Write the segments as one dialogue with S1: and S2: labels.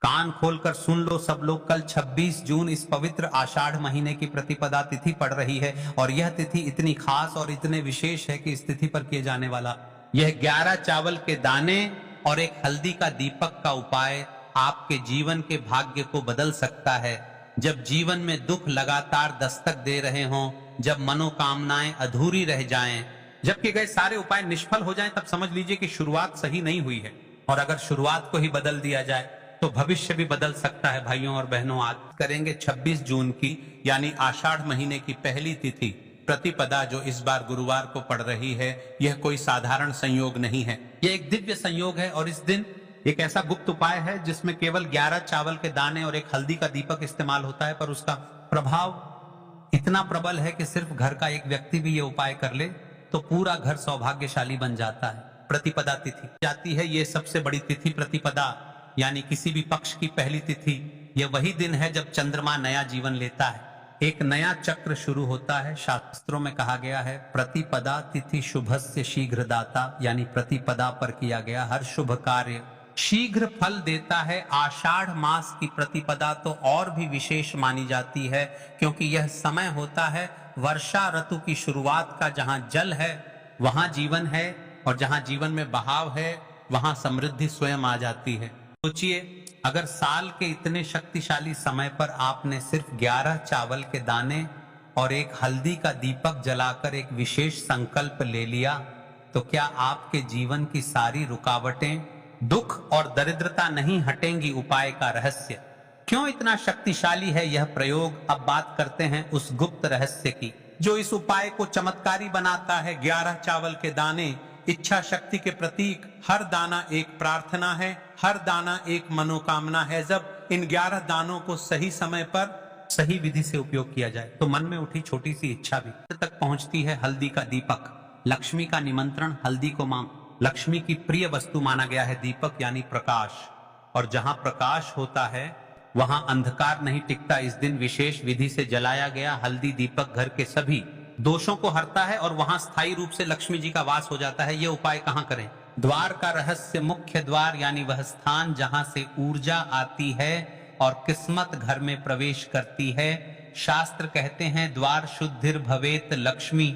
S1: कान खोलकर सुन लो सब लोग, कल 26 जून इस पवित्र आषाढ़ महीने की प्रतिपदा तिथि पड़ रही है और यह तिथि इतनी खास और इतने विशेष है कि इस तिथि पर किए जाने वाला यह 11 चावल के दाने और एक हल्दी का दीपक का उपाय आपके जीवन के भाग्य को बदल सकता है। जब जीवन में दुख लगातार दस्तक दे रहे हों, जब मनोकामनाएं अधूरी रह जाएं, जब किए गए सारे उपाय निष्फल हो जाएं, तब समझ लीजिए कि शुरुआत सही नहीं हुई है। और अगर शुरुआत को ही बदल दिया जाए तो भविष्य भी बदल सकता है। भाइयों और बहनों, आज करेंगे 26 जून की यानी आषाढ़ महीने की पहली तिथि प्रतिपदा, जो इस बार गुरुवार को पड़ रही है। यह कोई साधारण संयोग नहीं है, यह एक दिव्य संयोग है। और इस दिन एक ऐसा गुप्त उपाय है जिसमें केवल 11 चावल के दाने और एक हल्दी का दीपक इस्तेमाल होता है, पर उसका प्रभाव इतना प्रबल है कि सिर्फ घर का एक व्यक्ति भी ये उपाय कर ले तो पूरा घर सौभाग्यशाली बन जाता है। प्रतिपदा तिथि जाती है, ये सबसे बड़ी तिथि प्रतिपदा यानी किसी भी पक्ष की पहली तिथि। यह वही दिन है जब चंद्रमा नया जीवन लेता है, एक नया चक्र शुरू होता है। शास्त्रों में कहा गया है प्रतिपदा तिथि शुभस्य शीघ्र दाता, यानी प्रतिपदा पर किया गया हर शुभ कार्य शीघ्र फल देता है। आषाढ़ मास की प्रतिपदा तो और भी विशेष मानी जाती है, क्योंकि यह समय होता है वर्षा ऋतु की शुरुआत का। जहां जल है वहां जीवन है, और जहां जीवन में बहाव है वहां समृद्धि स्वयं आ जाती है। सोचिए, अगर साल के इतने शक्तिशाली समय पर आपने सिर्फ 11 चावल के दाने और एक हल्दी का दीपक जलाकर एक विशेष संकल्प ले लिया, तो क्या आपके जीवन की सारी रुकावटें, दुख और दरिद्रता नहीं हटेंगी? उपाय का रहस्य क्यों इतना शक्तिशाली है यह प्रयोग? अब बात करते हैं उस गुप्त रहस्य की जो इस उपाय को चमत्कारी बनाता है। 11 चावल के दाने इच्छा शक्ति के प्रतीक, हर दाना एक प्रार्थना है, हर दाना एक मनोकामना है। जब इन 11 दानों को सही समय पर सही विधि से उपयोग किया जाए तो मन में उठी छोटी सी इच्छा भी तक पहुंचती है। हल्दी का दीपक, लक्ष्मी का निमंत्रण। हल्दी को मां लक्ष्मी की प्रिय वस्तु माना गया है। दीपक यानी प्रकाश, और जहां प्रकाश होता है वहां अंधकार नहीं टिकता। इस दिन विशेष विधि से जलाया गया हल्दी दीपक घर के सभी दोषों को हरता है और वहां स्थायी रूप से लक्ष्मी जी का वास हो जाता है। ये उपाय कहां करें? द्वार का रहस्य, मुख्य द्वार यानी वह स्थान जहां से ऊर्जा आती है और किस्मत घर में प्रवेश करती है। शास्त्र कहते हैं द्वार शुद्धिर भवेत लक्ष्मी,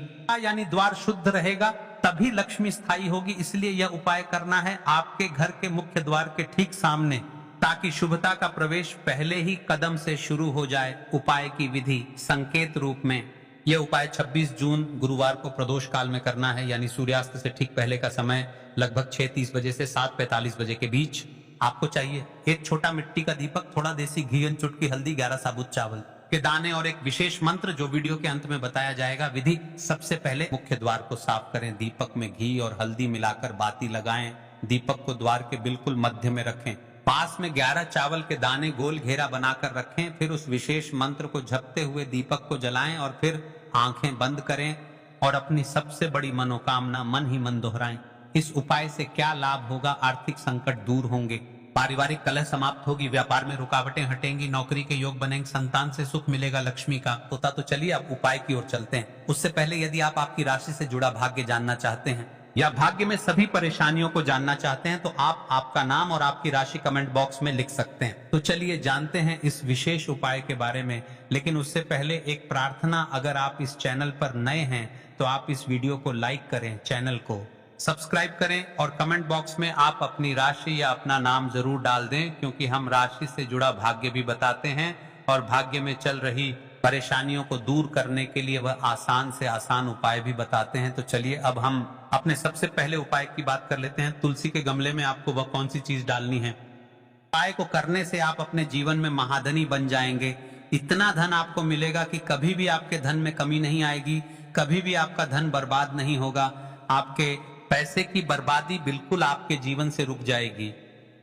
S1: यानी द्वार शुद्ध रहेगा तभी लक्ष्मी स्थायी होगी। इसलिए यह उपाय करना है आपके घर के मुख्य द्वार के ठीक सामने, ताकि शुभता का प्रवेश पहले ही कदम से शुरू हो जाए। उपाय की विधि संकेत रूप में यह उपाय 26 जून गुरुवार को प्रदोष काल में करना है, यानी सूर्यास्त से ठीक पहले का समय लगभग 6:30 बजे से 7:45 बजे के बीच आपको चाहिए एक छोटा मिट्टी का दीपक, थोड़ा देसी घी, चुटकी हल्दी, 11 साबुत चावल के दाने और एक विशेष मंत्र जो वीडियो के अंत में बताया जाएगा। विधि, सबसे पहले मुख्य द्वार को साफ करें, दीपक में घी और हल्दी मिलाकर बाती लगाएं, दीपक को द्वार के बिल्कुल मध्य में रखें, पास में 11 चावल के दाने गोल घेरा बनाकर रखें। फिर उस विशेष मंत्र को जपते हुए दीपक को जलाएं और फिर आंखें बंद करें और अपनी सबसे बड़ी मनोकामना मन ही मन दोहराएं। इस उपाय से क्या लाभ होगा? आर्थिक संकट दूर होंगे, पारिवारिक कलह समाप्त होगी, व्यापार में रुकावटें हटेंगी, नौकरी के योग बनेंगे, संतान से सुख मिलेगा, लक्ष्मी का तोता। तो चलिए अब उपाय की ओर चलते हैं। उससे पहले यदि आप आपकी राशि से जुड़ा भाग्य जानना चाहते हैं या भाग्य में सभी परेशानियों को जानना चाहते हैं तो आप आपका नाम और आपकी राशि कमेंट बॉक्स में लिख सकते हैं। तो चलिए जानते हैं इस विशेष उपाय के बारे में। लेकिन उससे पहले एक प्रार्थना, अगर आप इस चैनल पर नए हैं तो आप इस वीडियो को लाइक करें, चैनल को सब्सक्राइब करें और कमेंट बॉक्स में आप अपनी राशि या अपना नाम जरूर डाल दें, क्योंकि हम राशि से जुड़ा भाग्य भी बताते हैं और भाग्य में चल रही परेशानियों को दूर करने के लिए वह आसान से आसान उपाय भी बताते हैं। तो चलिए अब हम अपने सबसे पहले उपाय की बात कर लेते हैं। तुलसी के गमले में आपको वह कौन सी चीज डालनी है? उपाय को करने से आप अपने जीवन में महाधनी बन जाएंगे। इतना धन आपको मिलेगा कि कभी भी आपके धन में कमी नहीं आएगी, कभी भी आपका धन बर्बाद नहीं होगा। आपके पैसे की बर्बादी बिल्कुल आपके जीवन से रुक जाएगी।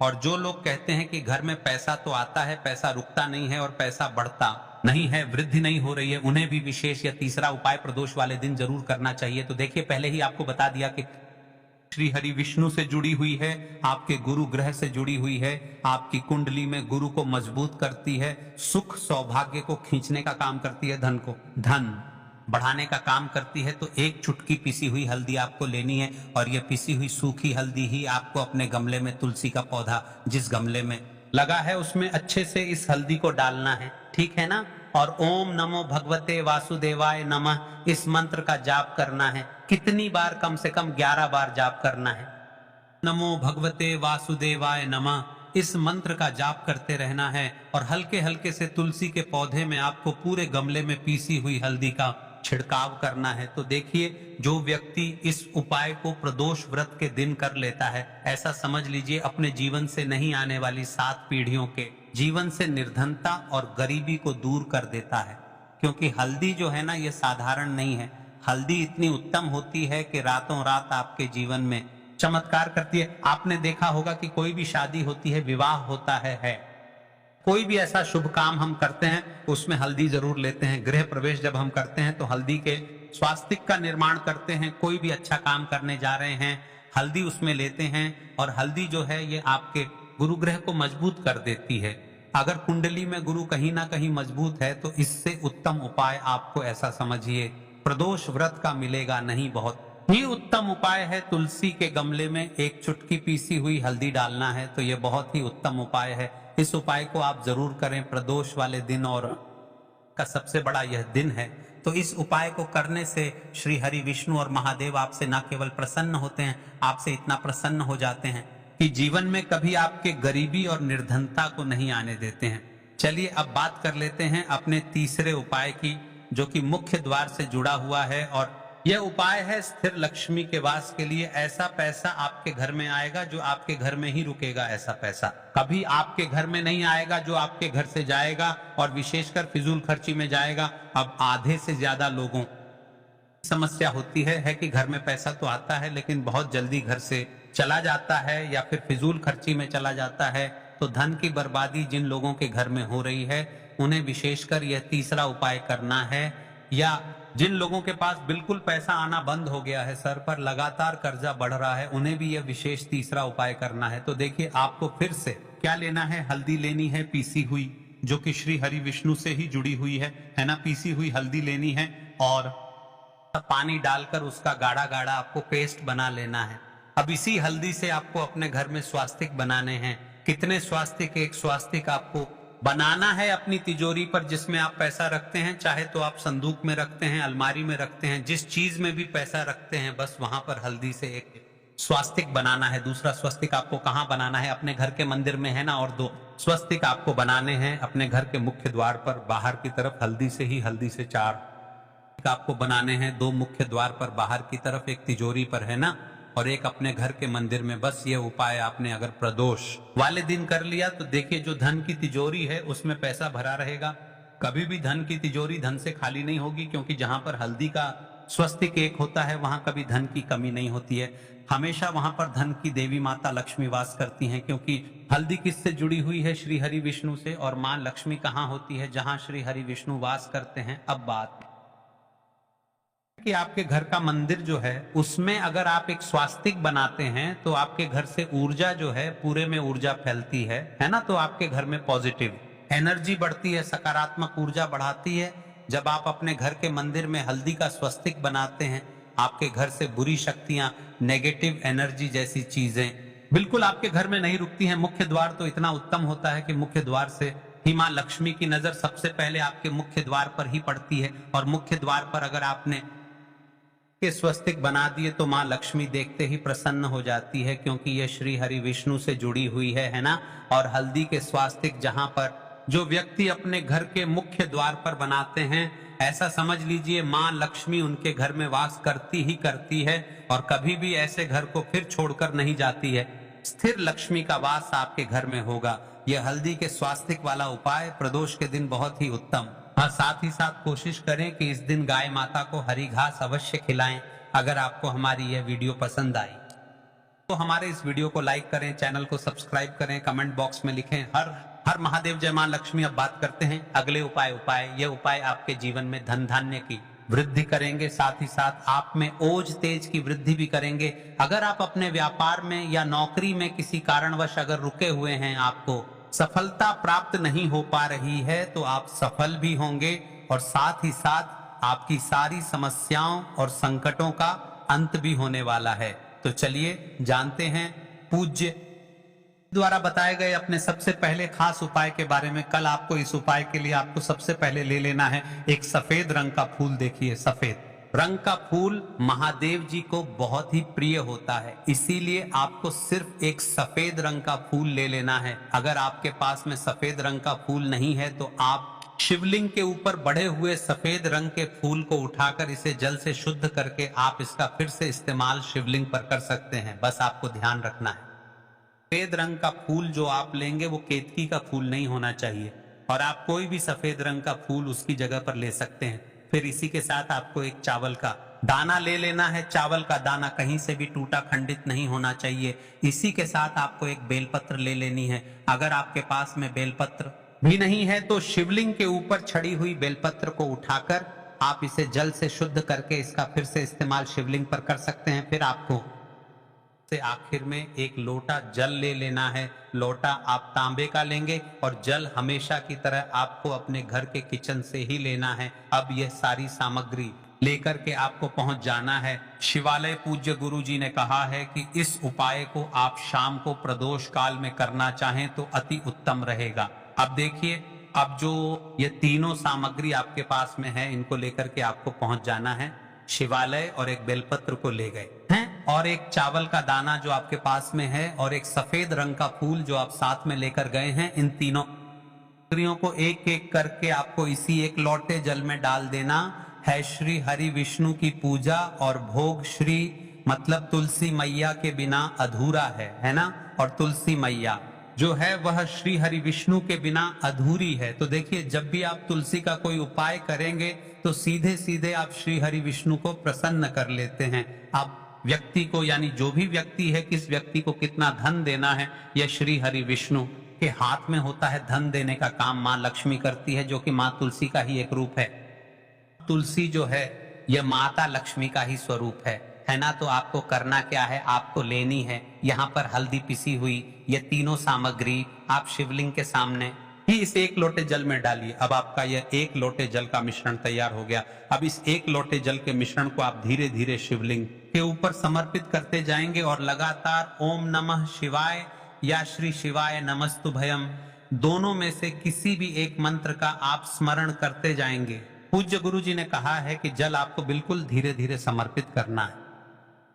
S1: और जो लोग कहते हैं कि घर में पैसा तो आता है, पैसा रुकता नहीं है और पैसा बढ़ता नहीं है, वृद्धि नहीं हो रही है, उन्हें भी विशेष या तीसरा उपाय प्रदोष वाले दिन जरूर करना चाहिए। तो देखिए, पहले ही आपको बता दिया कि श्री हरि विष्णु से जुड़ी हुई है, आपके गुरु ग्रह से जुड़ी हुई है, आपकी कुंडली में गुरु को मजबूत करती है, सुख सौभाग्य को खींचने का काम करती है, धन को धन बढ़ाने का काम करती है। तो एक चुटकी पिसी हुई हल्दी आपको लेनी है और यह पिसी हुई सूखी हल्दी ही आपको अपने गमले में, तुलसी का पौधा जिस गमले में लगा है उसमें अच्छे से इस हल्दी को डालना है, ठीक है ना। और ओम नमो भगवते वासुदेवाय नमः इस मंत्र का जाप करना है। कितनी बार? कम से कम 11 बार जाप करना है। नमो भगवते वासुदेवाय नमः इस मंत्र का जाप करते रहना है। और हल्के हल्के से तुलसी के पौधे में आपको पूरे गमले में पीसी हुई हल्दी का छिड़काव करना है। तो देखिए, जो व्यक्ति इस उपाय को प्रदोष व्रत के दिन कर लेता है, ऐसा समझ लीजिए अपने जीवन से नहीं आने वाली 7 पीढ़ियों के जीवन से निर्धनता और गरीबी को दूर कर देता है। क्योंकि हल्दी जो है ना, ये साधारण नहीं है। हल्दी इतनी उत्तम होती है कि रातों रात आपके जीवन में चमत्कार करती है। आपने देखा होगा कि कोई भी शादी होती है, विवाह होता है, कोई भी ऐसा शुभ काम हम करते हैं उसमें हल्दी जरूर लेते हैं। गृह प्रवेश जब हम करते हैं तो हल्दी के स्वास्तिक का निर्माण करते हैं। कोई भी अच्छा काम करने जा रहे हैं, हल्दी उसमें लेते हैं। और हल्दी जो है ये आपके गुरु ग्रह को मजबूत कर देती है। अगर कुंडली में गुरु कहीं ना कहीं मजबूत है तो इससे उत्तम उपाय आपको, ऐसा समझिए, प्रदोष व्रत का मिलेगा नहीं। बहुत ही उत्तम उपाय है। तुलसी के गमले में एक चुटकी पीसी हुई हल्दी डालना है, तो यह बहुत ही उत्तम उपाय है। इस उपाय को आप जरूर करें प्रदोष वाले दिन, और का सबसे बड़ा यह दिन है। तो इस उपाय को करने से श्री हरि विष्णु और महादेव आपसे न केवल प्रसन्न होते हैं, आपसे इतना प्रसन्न हो जाते हैं कि जीवन में कभी आपके गरीबी और निर्धनता को नहीं आने देते हैं। चलिए अब बात कर लेते हैं अपने तीसरे उपाय की, जो कि मुख्य द्वार से जुड़ा हुआ है। और यह उपाय है स्थिर लक्ष्मी के वास के लिए। ऐसा पैसा आपके घर में आएगा जो आपके घर में ही रुकेगा। ऐसा पैसा कभी आपके घर में नहीं आएगा जो आपके घर से जाएगा, और विशेषकर फिजूल खर्ची में जाएगा। अब आधे से ज्यादा लोगों समस्या होती है कि घर में पैसा तो आता है लेकिन बहुत जल्दी घर से चला जाता है, या फिर फिजूल खर्ची में चला जाता है। तो धन की बर्बादी जिन लोगों के घर में हो रही है, उन्हें विशेषकर यह तीसरा उपाय करना है। या जिन लोगों के पास बिल्कुल पैसा आना बंद हो गया है, सर पर लगातार कर्जा बढ़ रहा है, उन्हें भी यह विशेष तीसरा उपाय करना है। तो देखिए, आपको फिर से क्या लेना है? हल्दी लेनी है पीसी हुई, जो कि श्री हरि विष्णु से ही जुड़ी हुई है ना। पीसी हुई हल्दी लेनी है और पानी डालकर उसका गाढ़ा गाढ़ा आपको पेस्ट बना लेना है। अब इसी हल्दी से आपको अपने घर में स्वास्तिक बनाने हैं। कितने स्वास्तिक? एक स्वास्तिक आपको बनाना है अपनी तिजोरी पर, जिसमें आप पैसा रखते हैं। चाहे तो आप संदूक में रखते हैं, अलमारी में रखते हैं, जिस चीज में भी पैसा रखते हैं, बस वहां पर हल्दी से एक स्वास्तिक बनाना है। दूसरा स्वस्तिक आपको कहाँ बनाना है? अपने घर के मंदिर में, है ना। और 2 स्वस्तिक आपको बनाने हैं अपने घर के मुख्य द्वार पर बाहर की तरफ। हल्दी से 4 आपको बनाने हैं, 2 मुख्य द्वार पर बाहर की तरफ, एक तिजोरी पर, है ना, और एक अपने घर के मंदिर में। बस ये उपाय आपने अगर प्रदोष वाले दिन कर लिया तो देखिए, जो धन की तिजोरी है उसमें पैसा भरा रहेगा। कभी भी धन की तिजोरी धन से खाली नहीं होगी, क्योंकि जहां पर हल्दी का स्वस्तिक एक होता है वहां कभी धन की कमी नहीं होती है। हमेशा वहां पर धन की देवी माता लक्ष्मी वास करती हैं, क्योंकि हल्दी किससे जुड़ी हुई है? श्री हरि विष्णु से। और मां लक्ष्मी कहाँ होती है? जहां श्री हरि विष्णु वास करते हैं। अब बात कि आपके घर का मंदिर जो है उसमें अगर आप एक स्वास्तिक बनाते हैं तो आपके घर से ऊर्जा जो है, पूरे में ऊर्जा फैलती है ना। तो आपके घर में पॉजिटिव एनर्जी बढ़ती है, सकारात्मक ऊर्जा बढ़ाती है। जब आप अपने घर के मंदिर में हल्दी का स्वस्तिक बनाते हैं, आपके घर से बुरी शक्तियां, नेगेटिव एनर्जी जैसी चीजें बिल्कुल आपके घर में नहीं रुकती हैं। मुख्य द्वार तो इतना उत्तम होता है कि मुख्य द्वार से ही मां लक्ष्मी की नजर सबसे पहले आपके मुख्य द्वार पर ही पड़ती है। और मुख्य द्वार पर अगर आपने के स्वस्तिक बना दिए तो मां लक्ष्मी देखते ही प्रसन्न हो जाती है, क्योंकि यह श्री हरि विष्णु से जुड़ी हुई है ना। और हल्दी के स्वास्तिक जहां पर जो व्यक्ति अपने घर के मुख्य द्वार पर बनाते हैं, ऐसा समझ लीजिए मां लक्ष्मी उनके घर में वास करती ही करती है, और कभी भी ऐसे घर को फिर छोड़कर नहीं जाती है। स्थिर लक्ष्मी का वास आपके घर में होगा। यह हल्दी के स्वास्तिक वाला उपाय प्रदोष के दिन बहुत ही उत्तम। हाँ, साथ ही साथ कोशिश करें कि इस दिन गाय माता को हरी घास अवश्य खिलाएं। अगर आपको हमारी यह वीडियो पसंद आई तो हमारे इस वीडियो को लाइक करें, चैनल को सब्सक्राइब करें, कमेंट बॉक्स में लिखें हर महादेव जय मां लक्ष्मी। अब बात करते हैं अगले उपाय। ये उपाय आपके जीवन में धन धान्य की वृद्धि करेंगे, साथ ही साथ आप में ओज तेज की वृद्धि भी करेंगे। अगर आप अपने व्यापार में या नौकरी में किसी कारणवश अगर रुके हुए हैं, आपको सफलता प्राप्त नहीं हो पा रही है, तो आप सफल भी होंगे, और साथ ही साथ आपकी सारी समस्याओं और संकटों का अंत भी होने वाला है। तो चलिए जानते हैं पूज्य द्वारा बताए गए अपने सबसे पहले खास उपाय के बारे में कल आपको इस उपाय के लिए आपको सबसे पहले ले लेना है एक सफेद रंग का फूल। देखिए सफेद रंग का फूल महादेव जी को बहुत ही प्रिय होता है, इसीलिए आपको सिर्फ एक सफेद रंग का फूल ले लेना है। अगर आपके पास में सफेद रंग का फूल नहीं है तो आप शिवलिंग के ऊपर बढ़े हुए सफेद रंग के फूल को उठाकर इसे जल से शुद्ध करके आप इसका फिर से इस्तेमाल शिवलिंग पर कर सकते हैं। बस आपको ध्यान रखना है सफेद रंग का फूल जो आप लेंगे वो केतकी का फूल नहीं होना चाहिए, और आप कोई भी सफेद रंग का फूल उसकी जगह पर ले सकते हैं। फिर इसी के साथ आपको एक चावल का दाना ले लेना है। चावल का दाना कहीं से भी टूटा खंडित नहीं होना चाहिए। इसी के साथ आपको एक बेलपत्र ले लेनी है। अगर आपके पास में बेलपत्र भी नहीं है तो शिवलिंग के ऊपर छड़ी हुई बेलपत्र को उठाकर आप इसे जल से शुद्ध करके इसका फिर से इस्तेमाल शिवलिंग पर कर सकते हैं। फिर आपको से आखिर में एक लोटा जल ले लेना है। लोटा आप तांबे का लेंगे और जल हमेशा की तरह आपको अपने घर के किचन से ही लेना है। अब यह सारी सामग्री लेकर के आपको पहुंच जाना है शिवालय। पूज्य गुरु जी ने कहा है कि इस उपाय को आप शाम को प्रदोष काल में करना चाहें तो अति उत्तम रहेगा। अब देखिए, अब जो ये तीनों सामग्री आपके पास में है इनको लेकर के आपको पहुंच जाना है शिवालय, और एक बेलपत्र को ले गए हैं और एक चावल का दाना जो आपके पास में है और एक सफेद रंग का फूल जो आप साथ में लेकर गए हैं, इन तीनों सामग्रियों को एक एक करके आपको इसी एक लोटे जल में डाल देना है। श्री हरि विष्णु की पूजा और भोग श्री मतलब तुलसी मैया के बिना अधूरा है ना, और तुलसी मैया जो है वह श्री हरि विष्णु के बिना अधूरी है। तो देखिए, जब भी आप तुलसी का कोई उपाय करेंगे तो सीधे सीधे आप श्री हरि विष्णु को प्रसन्न कर लेते हैं। आप व्यक्ति को, यानी जो भी व्यक्ति है, किस व्यक्ति को कितना धन देना है, यह श्री हरि विष्णु के हाथ में होता है। धन देने का काम माँ लक्ष्मी करती है, जो कि माँ तुलसी का ही एक रूप है। तुलसी जो है यह माता लक्ष्मी का ही स्वरूप है ना। तो आपको करना क्या है, आपको लेनी है यहाँ पर हल्दी पिसी हुई, ये तीनों सामग्री आप शिवलिंग के सामने ही इस एक लोटे जल में डालिए। अब आपका यह एक लोटे जल का मिश्रण तैयार हो गया। अब इस एक लोटे जल के मिश्रण को आप धीरे धीरे शिवलिंग के ऊपर समर्पित करते जाएंगे और लगातार ओम नमः शिवाय या श्री शिवाय नमस्तुभयम दोनों में से किसी भी एक मंत्र का आप स्मरण करते जाएंगे। पूज्य गुरु जी ने कहा है कि जल आपको बिल्कुल धीरे धीरे समर्पित करना है।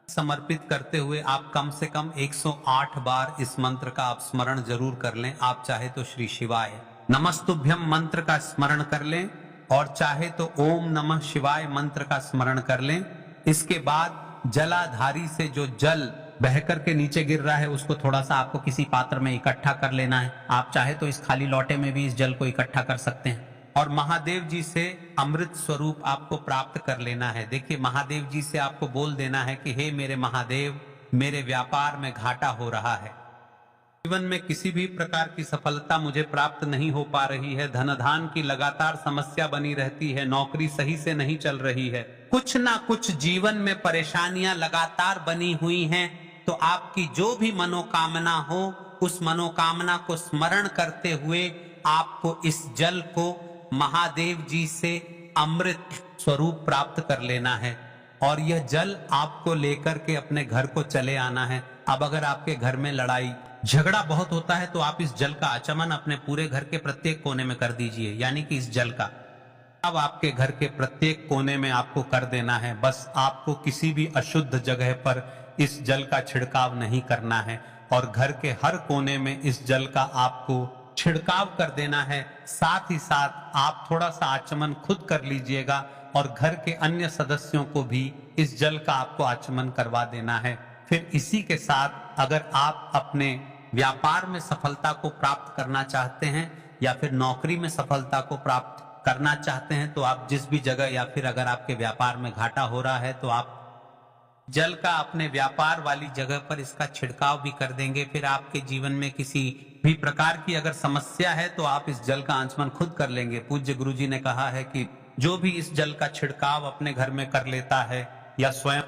S1: समर्पित करते हुए आप कम से कम 108 बार इस मंत्र का आप स्मरण जरूर कर लें। आप चाहे तो श्री शिवाय नमस्तुभ्यम मंत्र का स्मरण कर लें और चाहे तो ओम नमः शिवाय मंत्र का स्मरण कर लें। इसके बाद जलाधारी से जो जल बहकर के नीचे गिर रहा है उसको थोड़ा सा आपको किसी पात्र में इकट्ठा कर लेना है। आप चाहे तो इस खाली लोटे में भी इस जल को इकट्ठा कर सकते हैं और महादेव जी से अमृत स्वरूप आपको प्राप्त कर लेना है। देखिए, महादेव जी से आपको बोल देना है कि हे मेरे महादेव, मेरे व्यापार में घाटा हो रहा है, जीवन में किसी भी प्रकार की सफलता मुझे प्राप्त नहीं हो पा रही है, धनधान की लगातार समस्या बनी रहती है, नौकरी सही से नहीं चल रही है, कुछ ना कुछ जीवन में परेशानियां लगातार बनी हुई हैं। तो आपकी जो भी मनोकामना हो उस मनोकामना को स्मरण करते हुए आपको इस जल को महादेव जी से अमृत स्वरूप प्राप्त कर लेना है और यह जल आपको लेकर के अपने घर को चले आना है। अब अगर आपके घर में लड़ाई झगड़ा बहुत होता है तो आप इस जल का आचमन अपने पूरे घर के प्रत्येक कोने में कर दीजिए, यानी कि इस जल का अब आपके घर के प्रत्येक कोने में आपको कर देना है। बस आपको किसी भी अशुद्ध जगह पर इस जल का छिड़काव नहीं करना है और घर के हर कोने में इस जल का आपको छिड़काव कर देना है। साथ ही साथ आप थोड़ा सा आचमन खुद कर लीजिएगा और घर के अन्य सदस्यों को भी इस जल का आपको आचमन करवा देना है। फिर इसी के साथ अगर आप अपने व्यापार में सफलता को प्राप्त करना चाहते हैं या फिर नौकरी में सफलता को प्राप्त करना चाहते हैं तो आप जिस भी जगह या फिर अगर आपके व्यापार में घाटा हो रहा है तो आप जल का अपने व्यापार वाली जगह पर इसका छिड़काव भी कर देंगे। फिर आपके जीवन में किसी भी प्रकार की अगर समस्या है तो आप इस जल का आचमन खुद कर लेंगे। पूज्य गुरु जी ने कहा है कि जो भी इस जल का छिड़काव अपने घर में कर लेता है या स्वयं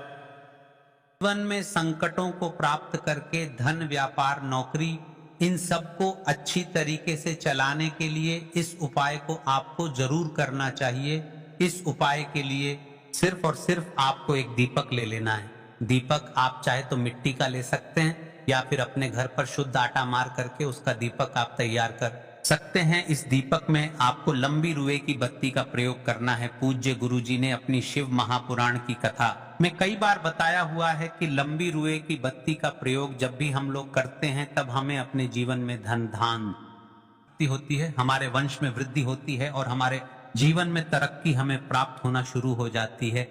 S1: जीवन में संकटों को प्राप्त करके धन, व्यापार, नौकरी, इन सबको अच्छी तरीके से चलाने के लिए इस उपाय को आपको जरूर करना चाहिए। इस उपाय के लिए सिर्फ और सिर्फ आपको एक दीपक ले लेना है। दीपक आप चाहे तो मिट्टी का ले सकते हैं या फिर अपने घर पर शुद्ध आटा मार करके उसका दीपक आप तैयार कर सकते हैं। इस दीपक में आपको लंबी रुए की बत्ती का प्रयोग करना है। पूज्य गुरुजी ने अपनी शिव महापुराण की कथा में कई बार बताया हुआ है कि लंबी रुए की बत्ती का प्रयोग जब भी हम लोग करते हैं तब हमें अपने जीवन में धन धान होती है, हमारे वंश में वृद्धि होती है और हमारे जीवन में तरक्की हमें प्राप्त होना शुरू हो जाती है।